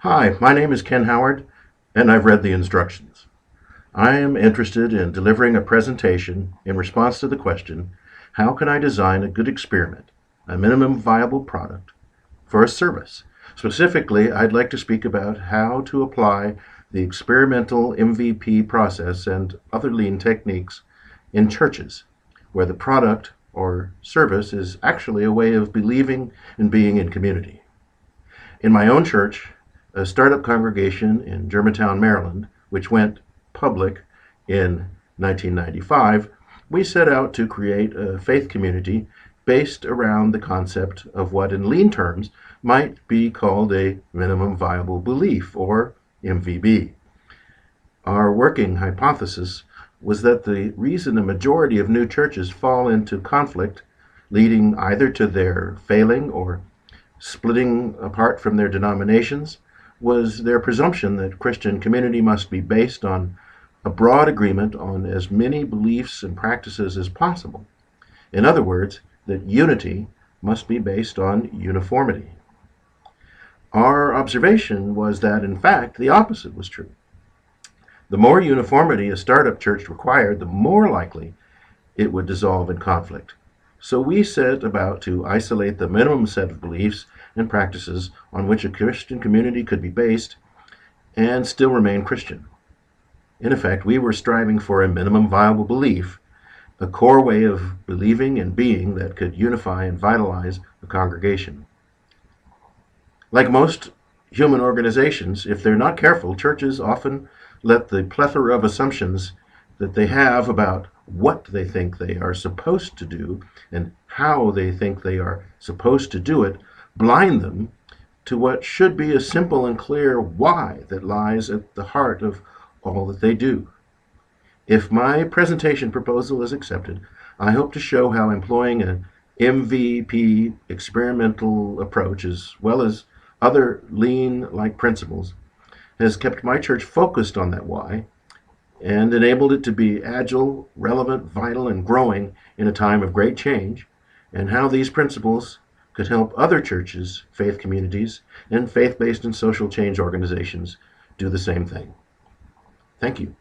Hi, my name is Ken Howard, and I've read the instructions. I am interested in delivering a presentation in response to the question, how can I design a good experiment, a minimum viable product, for a service? Specifically, I'd like to speak about how to apply the experimental MVP process and other lean techniques in churches, where the product or service is actually a way of believing and being in community. In my own church, a startup congregation in Germantown, Maryland, which went public in 1995, we set out to create a faith community based around the concept of what in lean terms might be called a minimum viable belief, or MVB. Our working hypothesis was that the reason a majority of new churches fall into conflict, leading either to their failing or splitting apart from their denominations, was their presumption that Christian community must be based on a broad agreement on as many beliefs and practices as possible. In other words, that unity must be based on uniformity. Our observation was that, in fact, the opposite was true. The more uniformity a startup church required, the more likely it would dissolve in conflict. So we set about to isolate the minimum set of beliefs and practices on which a Christian community could be based and still remain Christian. In effect, we were striving for a minimum viable belief, a core way of believing and being that could unify and vitalize a congregation. Like most human organizations, if they're not careful, churches often let the plethora of assumptions that they have about what they think they are supposed to do and how they think they are supposed to do it blind them to what should be a simple and clear why that lies at the heart of all that they do. If my presentation proposal is accepted, I hope to show how employing an MVP experimental approach, as well as other lean-like principles, has kept my church focused on that why and enabled it to be agile, relevant, vital, and growing in a time of great change, and how these principles could help other churches, faith communities, and faith-based and social change organizations do the same thing. Thank you.